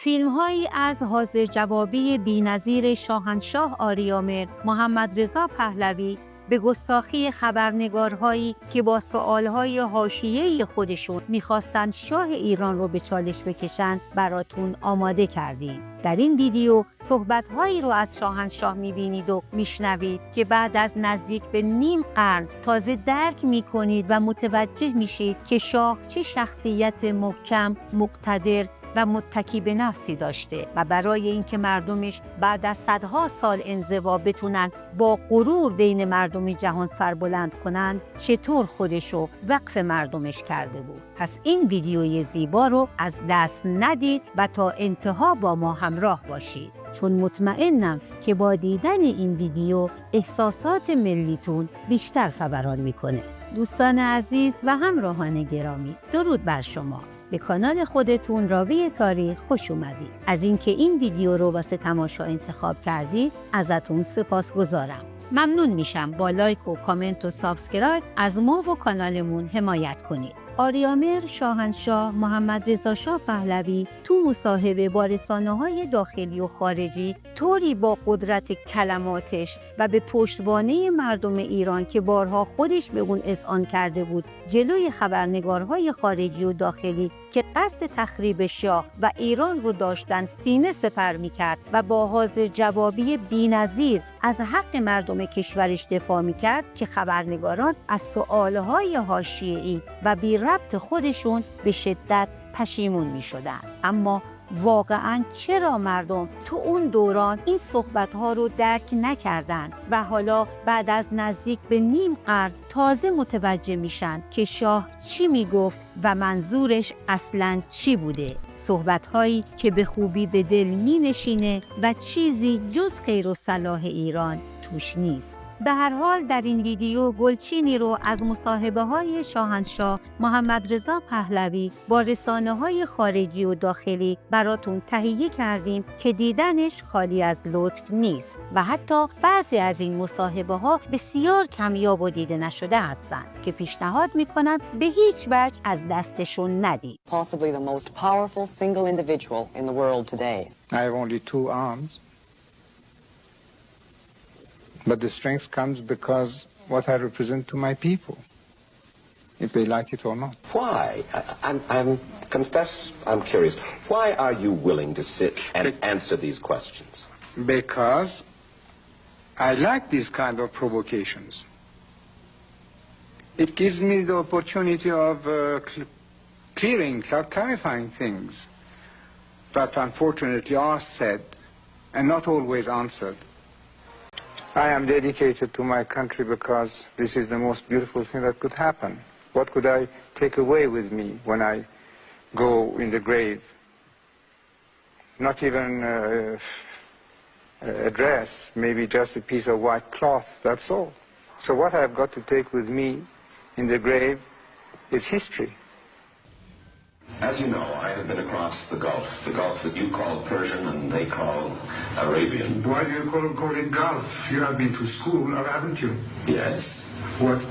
فیلم‌هایی از حاضر جوابی بی‌نظیر شاهنشاه آریامر محمد رضا پهلوی به گستاخی خبرنگارهایی که با سوالهای حاشیه‌ای خودشون می‌خواستن شاه ایران رو به چالش بکشن براتون آماده کردیم. در این ویدیو صحبت‌هایی رو از شاهنشاه می‌بینید و می‌شنوید که بعد از نزدیک به نیم قرن تازه درک می‌کنید و متوجه میشید که شاه چه شخصیت محکم، مقتدر و متکی به نفسی داشته و برای اینکه مردمش بعد از صدها سال انزوا بتونن با غرور بین مردم جهان سربلند کنن چطور خودشو وقف مردمش کرده بود. پس این ویدیوی زیبا رو از دست ندید و تا انتها با ما همراه باشید، چون مطمئنم که با دیدن این ویدیو احساسات ملیتون بیشتر فوران میکنه. دوستان عزیز و همراهان گرامی، درود بر شما. به کانال خودتون راوی تاریخ خوش اومدید. از اینکه این ویدیو رو واسه تماشا انتخاب کردید ازتون سپاسگزارم. ممنون میشم با لایک و کامنت و سابسکرایب از ما و کانالمون حمایت کنید. آریامر شاهنشاه محمد رضا شاه پهلوی تو مصاحبه با رسانه‌های داخلی و خارجی طوری با قدرت کلماتش و به پشتوانه مردم ایران که بارها خودش به اون اذعان کرده بود جلوی خبرنگارهای خارجی و داخلی که قصد تخریب شاه و ایران رو داشتن سینه سپر می‌کرد و با حاضر جوابی بی‌نظیر از حق مردم کشورش دفاع می‌کرد که خبرنگاران از سؤالهای حاشیه‌ای و بی ربط خودشون به شدت پشیمون می‌شدند. اما واقعاً چرا مردم تو اون دوران این صحبت‌ها رو درک نکردند و حالا بعد از نزدیک به نیم قرن تازه متوجه میشن که شاه چی میگفت و منظورش اصلاً چی بوده؟ صحبت‌هایی که به خوبی به دل مینشینه و چیزی جز خیر و صلاح ایران توش نیست. به هر حال در این ویدیو گلچینی رو از مصاحبه‌های شاهنشاه محمد رضا پهلوی با رسانه‌های خارجی و داخلی براتون تهیه کردیم که دیدنش خالی از لطف نیست و حتی بعضی از این مصاحبه‌ها بسیار کمیاب و دیده نشده هستند که پیشنهاد می‌کنم به هیچ وجه از دستشون ندید. Possibly the most powerful single individual in the world today. I have only 2 arms. But the strength comes because what I represent to my people, if they like it or not. Why? Confess, I'm curious. Why are you willing to sit and answer these questions? Because I like these kind of provocations. It gives me the opportunity of clarifying things that unfortunately are said and not always answered. I am dedicated to my country because this is the most beautiful thing that could happen. What could I take away with me when I go in the grave? Not even a dress, maybe just a piece of white cloth, that's all. So what I've got to take with me in the grave is history. As you know, I have been across the Gulf that you call Persian and they call Arabian. Why do you call it Gulf? You have been to school, or haven't you? Yes.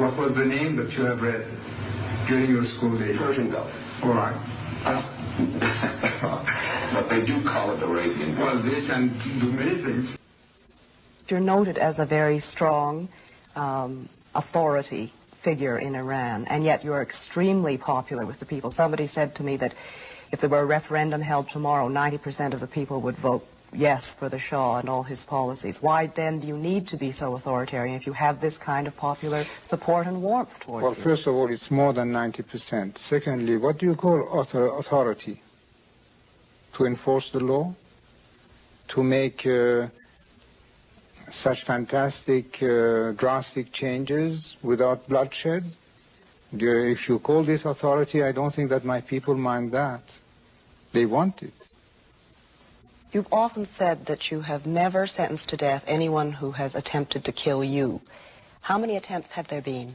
What was the name that you have read during your school days? Persian Gulf. All right. But they do call it Arabian Gulf. Well, they can do many things. You're noted as a very strong authority figure in Iran, and yet you're extremely popular with the people. Somebody said to me that if there were a referendum held tomorrow, 90% of the people would vote yes for the Shah and all his policies. Why then do you need to be so authoritarian if you have this kind of popular support and warmth towards you? Well, first of all, it's more than 90%. Secondly, what do you call authority? To enforce the law? To make such fantastic, drastic changes without bloodshed? If you call this authority, I don't think that my people mind that. They want it. You've often said that you have never sentenced to death anyone who has attempted to kill you. How many attempts have there been?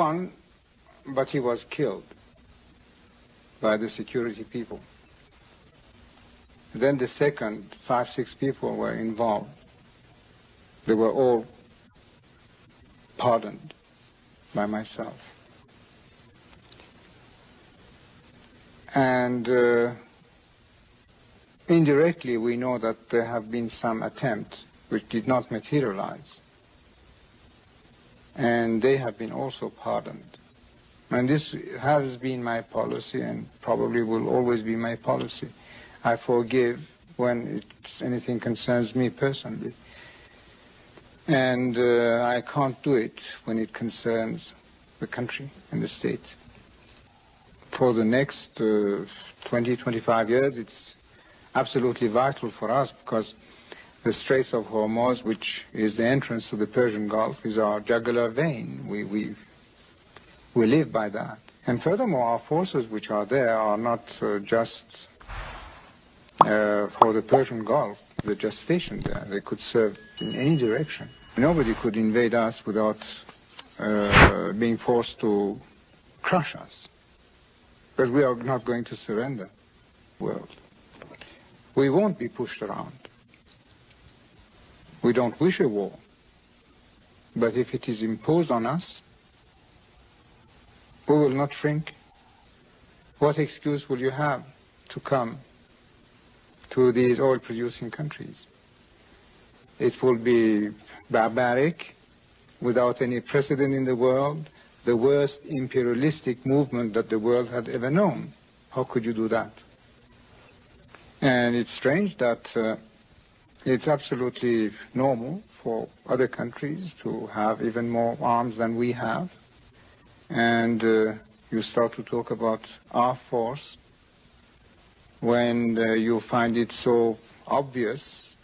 One, but he was killed by the security people. Then the second, 5-6 people were involved. They were all pardoned by myself. And indirectly, we know that there have been some attempts which did not materialize. And they have been also pardoned. And this has been my policy and probably will always be my policy. I forgive when anything concerns me personally. And I can't do it when it concerns the country and the state. For the next 20, 25 years, it's absolutely vital for us because the Straits of Hormuz, which is the entrance to the Persian Gulf, is our jugular vein. We live by that. And furthermore, our forces which are there are not just for the Persian Gulf. They're just stationed there. They could serve in any direction. Nobody could invade us without being forced to crush us. Because we are not going to surrender the world. We won't be pushed around. We don't wish a war. But if it is imposed on us, we will not shrink. What excuse will you have to come to these oil-producing countries? It will be barbaric, without any precedent in the world, the worst imperialistic movement that the world had ever known. How could you do that? And it's strange that it's absolutely normal for other countries to have even more arms than we have. And you start to talk about our force when you find it so obvious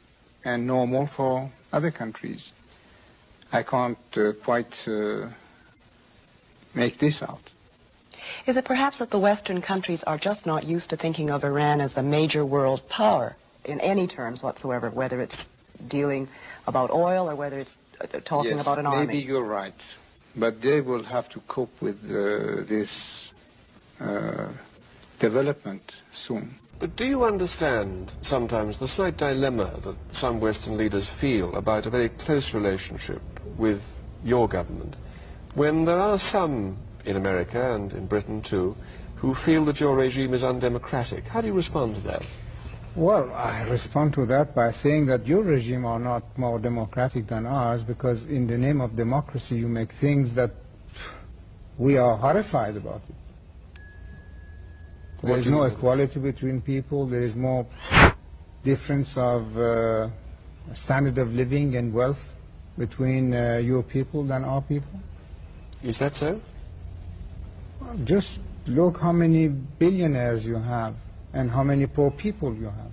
and normal for other countries. I can't quite make this out. Is it perhaps that the Western countries are just not used to thinking of Iran as a major world power in any terms whatsoever, whether it's dealing about oil or whether it's talking about an army? Yes, maybe you're right. But they will have to cope with this development soon. But do you understand sometimes the slight dilemma that some Western leaders feel about a very close relationship with your government, when there are some in America and in Britain too who feel that your regime is undemocratic? How do you respond to that? Well, I respond to that by saying that your regime are not more democratic than ours, because in the name of democracy you make things that we are horrified about it. There is no equality between people. There is more difference of standard of living and wealth between your people than our people. Is that so? Well, just look how many billionaires you have and how many poor people you have.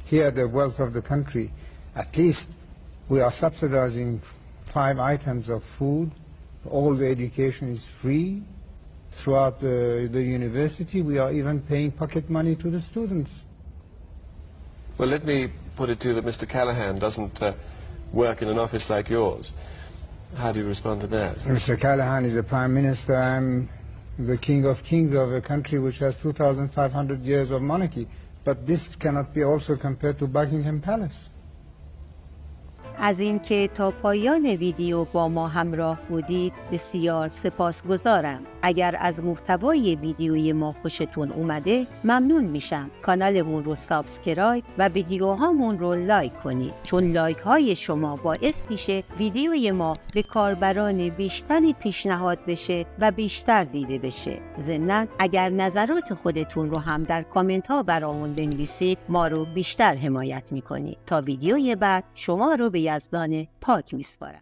Here, the wealth of the country, at least we are subsidizing 5 items of food. All the education is free. Throughout the university, we are even paying pocket money to the students. Well, let me put it to you that Mr. Callahan doesn't work in an office like yours. How do you respond to that? Mr. Callahan is the Prime Minister. I'm the King of Kings of a country which has 2,500 years of monarchy. But this cannot be also compared to Buckingham Palace. از اینکه تا پایان ویدیو با ما همراه بودید بسیار سپاسگزارم. اگر از محتوای ویدیوی ما خوشتون اومده ممنون میشم کانالمون رو سابسکرایب و ویدیوهامون رو لایک کنید، چون لایک های شما باعث میشه ویدیوی ما به کاربران بیشتری پیشنهاد بشه و بیشتر دیده بشه. ضمناً اگر نظرات خودتون رو هم در کامنت ها برامون بنویسید ما رو بیشتر حمایت میکنید. تا ویدیوی بعد شما رو به یزدان پاک میسپارم.